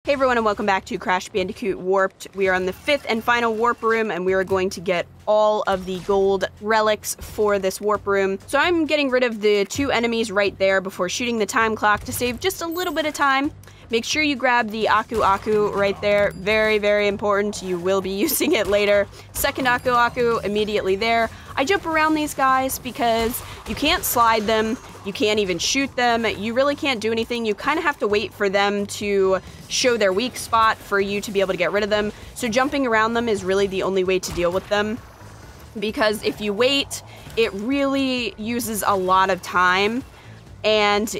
Hey everyone, and welcome back to Crash Bandicoot Warped. We are on the 5th and final warp room, and we are going to get all of the gold relics for this warp room. So I'm getting rid of the 2 enemies right there before shooting the time clock to save just a little bit of time. Make sure you grab the Aku Aku right there. Very, very important. You will be using it later. Second Aku Aku immediately there. I jump around these guys because you can't slide them. You can't even shoot them. You really can't do anything. You kind of have to wait for them to show their weak spot for you to be able to get rid of them. So jumping around them is really the only way to deal with them. Because if you wait, it really uses a lot of time. And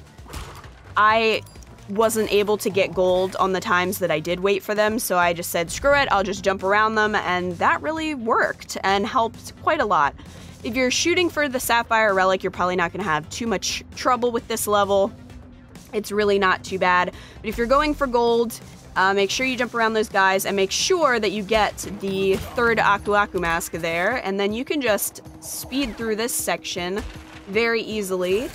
I wasn't able to get gold on the times that I did wait for them, so I just said, screw it, I'll just jump around them, and that really worked and helped quite a lot. If you're shooting for the Sapphire Relic, you're probably not going to have too much trouble with this level. It's really not too bad. But if you're going for gold, make sure you jump around those guys and make sure that you get the 3rd Aku Aku mask there, and then you can just speed through this section very easily.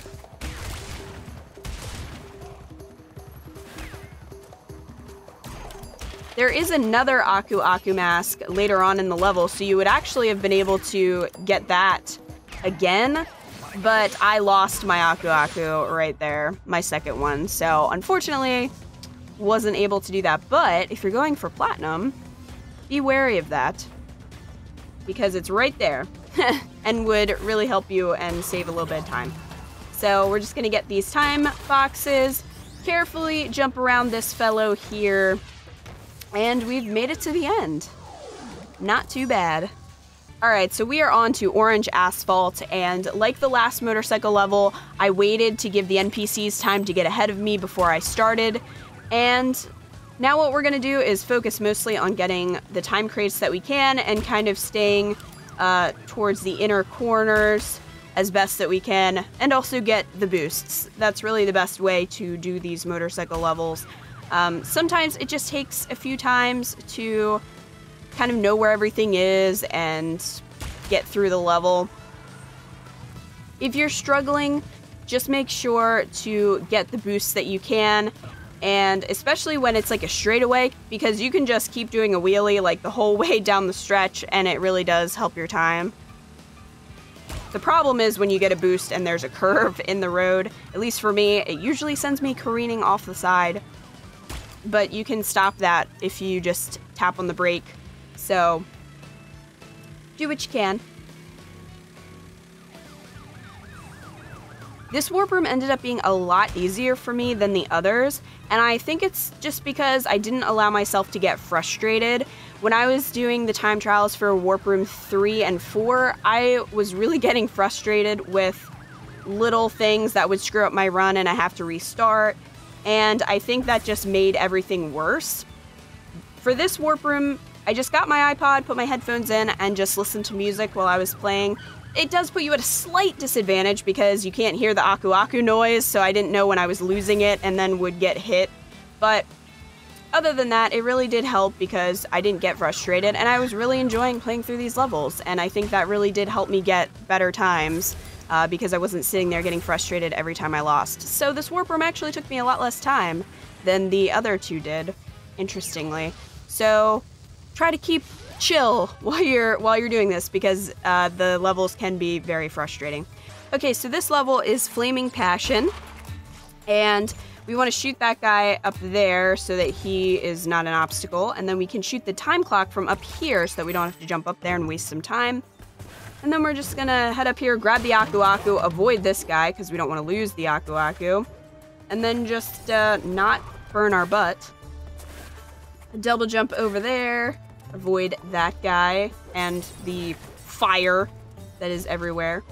There is another Aku Aku mask later on in the level, so you would actually have been able to get that again, but I lost my Aku Aku right there, my second one, so unfortunately wasn't able to do that. But if you're going for platinum, be wary of that, because it's right there and would really help you and save a little bit of time. So we're just gonna get these time boxes, carefully jump around this fellow here, and we've made it to the end. Not too bad. Alright, so we are on to Orange Asphalt, and like the last motorcycle level, I waited to give the NPCs time to get ahead of me before I started, and now what we're going to do is focus mostly on getting the time crates that we can and kind of staying towards the inner corners as best that we can, and also get the boosts. That's really the best way to do these motorcycle levels. Sometimes it just takes a few times to kind of know where everything is and get through the level. If you're struggling, just make sure to get the boosts that you can, and especially when it's like a straightaway, because you can just keep doing a wheelie like the whole way down the stretch, and it really does help your time. The problem is when you get a boost and there's a curve in the road, at least for me, it usually sends me careening off the side. But you can stop that if you just tap on the brake. So, do what you can. This warp room ended up being a lot easier for me than the others, and I think it's just because I didn't allow myself to get frustrated. When I was doing the time trials for warp room 3 and 4, I was really getting frustrated with little things that would screw up my run and I have to restart. And I think that just made everything worse. For this warp room, I just got my iPod, put my headphones in, and just listened to music while I was playing. It does put you at a slight disadvantage because you can't hear the Aku Aku noise, so I didn't know when I was losing it and then would get hit. But other than that, it really did help because I didn't get frustrated, and I was really enjoying playing through these levels, and I think that really did help me get better times. Because I wasn't sitting there getting frustrated every time I lost. So this warp room actually took me a lot less time than the other 2 did, interestingly. So try to keep chill while you're doing this, because the levels can be very frustrating. Okay, so this level is Flaming Passion, and we want to shoot that guy up there so that he is not an obstacle, and then we can shoot the time clock from up here so that we don't have to jump up there and waste some time. And then we're just gonna head up here, grab the Aku Aku, avoid this guy because we don't want to lose the Aku Aku, and then just not burn our butt. Double jump over there, avoid that guy and the fire that is everywhere.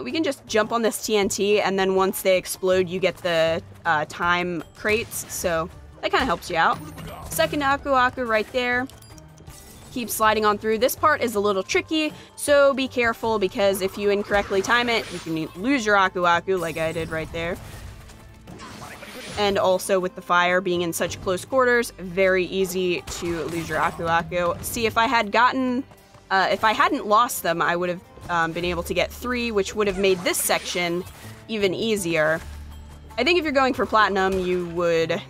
We can just jump on this TNT, and then once they explode, you get the time crates, so that kind of helps you out. Second Aku Aku right there. Keep sliding on through. This part is a little tricky, so be careful, because if you incorrectly time it, you can lose your Aku Aku like I did right there. And also with the fire being in such close quarters, very easy to lose your Aku Aku. See, if I hadn't lost them, I would have been able to get 3, which would have made this section even easier. I think if you're going for platinum, you would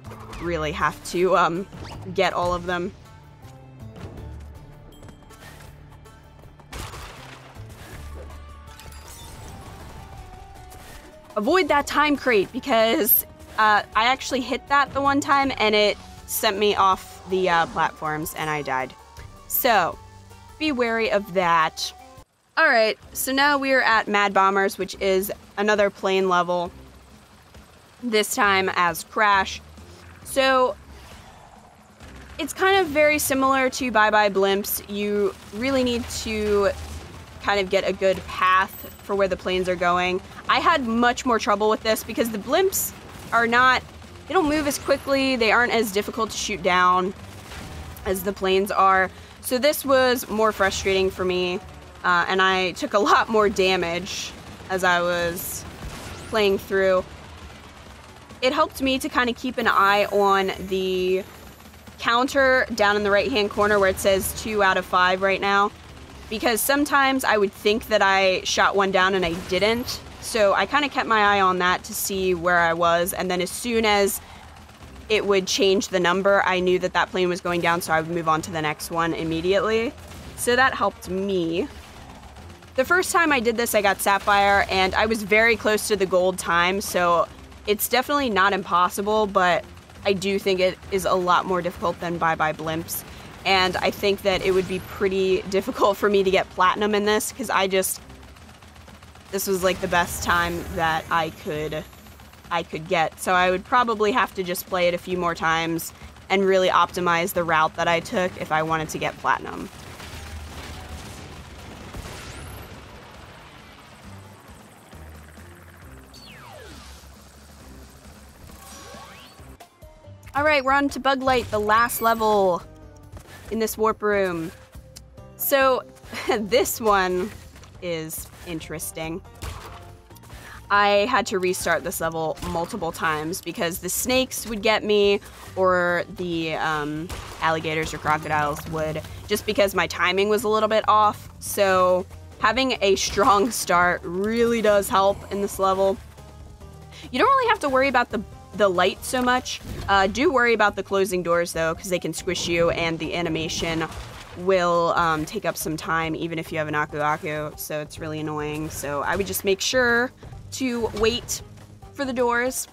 really have to get all of them. Avoid that time crate because I actually hit that the one time and it sent me off the platforms and I died. So be wary of that. Alright, so now we are at Mad Bombers, which is another plane level. This time as Crash. So it's kind of very similar to Bye Bye Blimps. You really need to kind of get a good path for where the planes are going. I had much more trouble with this because the blimps are not, they don't move as quickly, they aren't as difficult to shoot down as the planes are. So this was more frustrating for me, and I took a lot more damage as I was playing through. It helped me to kind of keep an eye on the counter down in the right-hand corner where it says 2 out of 5 right now. Because sometimes I would think that I shot one down and I didn't. So I kind of kept my eye on that to see where I was. And then as soon as it would change the number, I knew that that plane was going down, so I would move on to the next one immediately. So that helped me. The first time I did this, I got Sapphire, and I was very close to the gold time. So it's definitely not impossible, but I do think it is a lot more difficult than Bye Bye Blimps. And I think that it would be pretty difficult for me to get platinum in this, because this was like the best time that I could get. So I would probably have to just play it a few more times and really optimize the route that I took if I wanted to get platinum. Alright, we're on to Bug Lite, the last level in this warp room. So this one is interesting. I had to restart this level multiple times because the snakes would get me, or the alligators or crocodiles would, just because my timing was a little bit off. So having a strong start really does help in this level. You don't really have to worry about the light so much. Do worry about the closing doors though, because they can squish you and the animation will take up some time even if you have an Aku Aku, so it's really annoying. So I would just make sure to wait for the doors.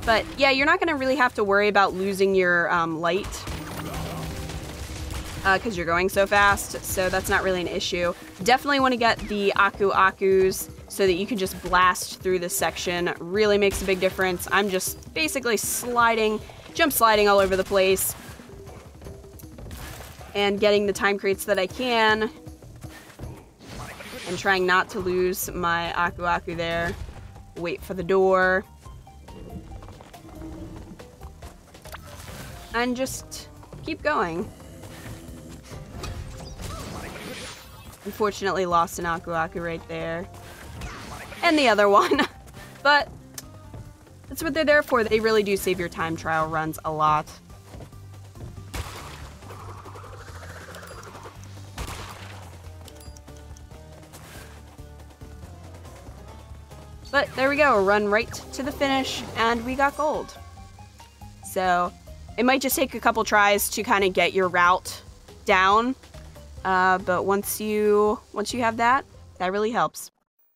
But yeah, you're not gonna really have to worry about losing your light because you're going so fast, so that's not really an issue. Definitely want to get the Aku Akus so that you can just blast through this section. Really makes a big difference. I'm just basically jump sliding all over the place and getting the time crates that I can and trying not to lose my Aku Aku there. Wait for the door. And just keep going. Unfortunately lost an Aku Aku right there. And the other one. But that's what they're there for. They really do save your time trial runs a lot. But there we go, run right to the finish, and we got gold. So it might just take a couple tries to kind of get your route down. But once you have that, that really helps.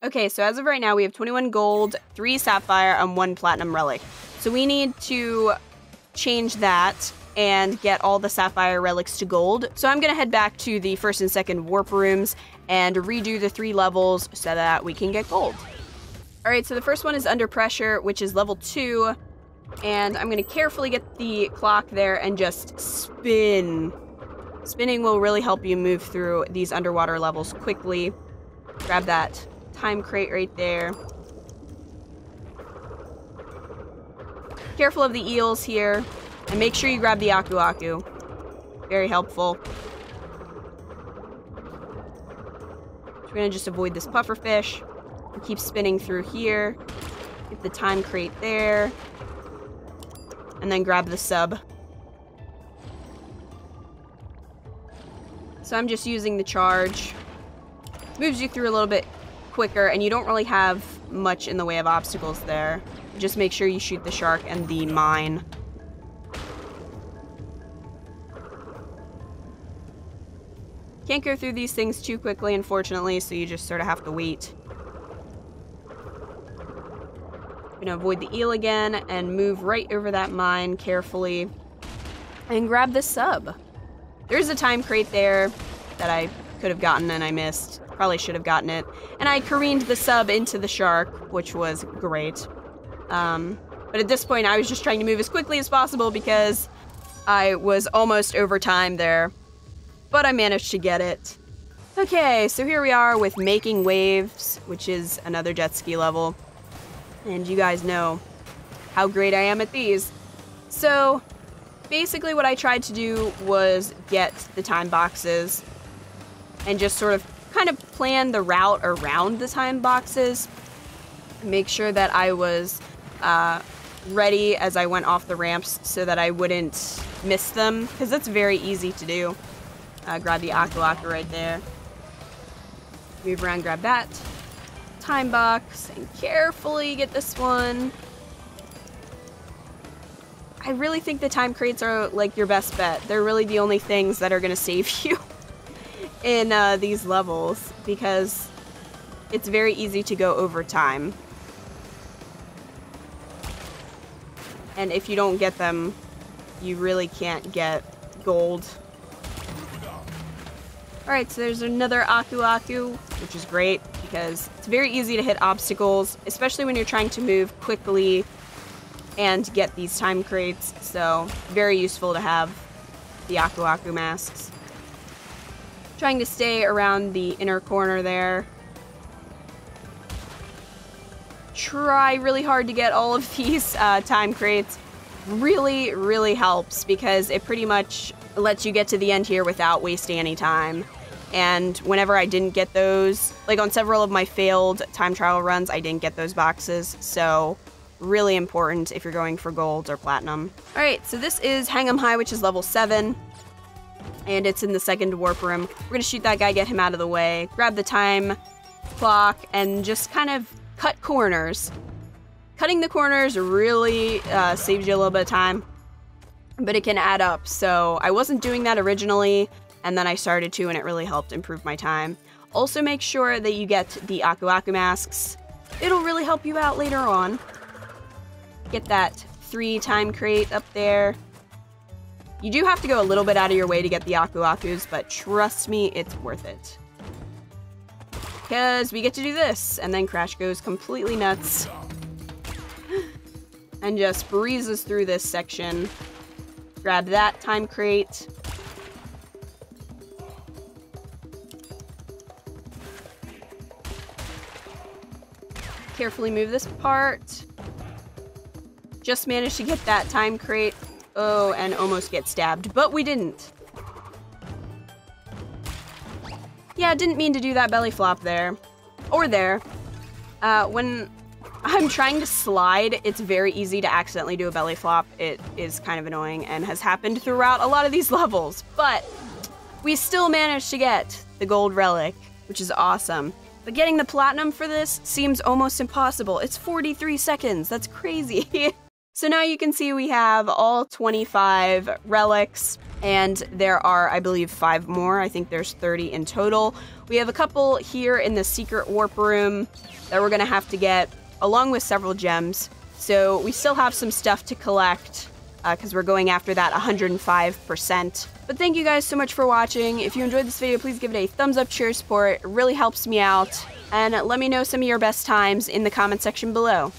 Okay, so as of right now, we have 21 gold, 3 sapphire, and 1 platinum relic. So we need to change that and get all the sapphire relics to gold. So I'm gonna head back to the first and second warp rooms and redo the 3 levels so that we can get gold. All right, so the first one is Under Pressure, which is level 2. And I'm gonna carefully get the clock there and just spin. Spinning will really help you move through these underwater levels quickly. Grab that time crate right there. Careful of the eels here, and make sure you grab the Aku Aku. Very helpful. We're gonna just avoid this pufferfish. And keep spinning through here. Get the time crate there. And then grab the sub. So I'm just using the charge. Moves you through a little bit quicker, and you don't really have much in the way of obstacles there. Just make sure you shoot the shark and the mine Can't go through these things too quickly, unfortunately, so you just sort of have to wait. Gonna avoid the eel again and move right over that mine carefully and grab the sub. There's a time crate there that I could have gotten and I missed. Probably should have gotten it. And I careened the sub into the shark, which was great. But at this point, I was just trying to move as quickly as possible because I was almost over time there. But I managed to get it. Okay, so here we are with Makin Waves, which is another jet ski level. And you guys know how great I am at these. So basically what I tried to do was get the time boxes and just sort of kind of plan the route around the time boxes. Make sure that I was ready as I went off the ramps so that I wouldn't miss them, because that's very easy to do. Grab the Aku Aku right there. Move around, grab that time box, and carefully get this one. I really think the time crates are like your best bet. They're really the only things that are going to save you in these levels, because it's very easy to go over time. And if you don't get them, you really can't get gold. Alright, so there's another Aku Aku, which is great because it's very easy to hit obstacles, especially when you're trying to move quickly and get these time crates. So, very useful to have the Aku Aku masks. Trying to stay around the inner corner there. Try really hard to get all of these time crates. Really, really helps because it pretty much lets you get to the end here without wasting any time. And whenever I didn't get those, like on several of my failed time trial runs, I didn't get those boxes. So really important if you're going for gold or platinum. All right, so this is Hang 'em High, which is level 7. And it's in the second warp room. We're gonna shoot that guy, get him out of the way, grab the time clock, and just kind of cut corners. Cutting the corners really saves you a little bit of time, but it can add up. So I wasn't doing that originally, and then I started to, and it really helped improve my time. Also make sure that you get the Aku Aku masks. It'll really help you out later on. Get that 3 time crate up there. You do have to go a little bit out of your way to get the Aku Akus, but trust me, it's worth it. Because we get to do this, and then Crash goes completely nuts and just breezes through this section. Grab that time crate. Carefully move this part. Just managed to get that time crate. Oh, and almost get stabbed, but we didn't. Yeah, didn't mean to do that belly flop there. Or there. When I'm trying to slide, it's very easy to accidentally do a belly flop. It is kind of annoying and has happened throughout a lot of these levels, but we still managed to get the gold relic, which is awesome. But getting the platinum for this seems almost impossible. It's 43 seconds. That's crazy. So now you can see we have all 25 relics, and there are, I believe, 5 more. I think there's 30 in total. We have a couple here in the secret warp room that we're gonna have to get, along with several gems. So we still have some stuff to collect, because we're going after that 105%. But thank you guys so much for watching. If you enjoyed this video, please give it a thumbs up, share, support. It really helps me out. And let me know some of your best times in the comment section below.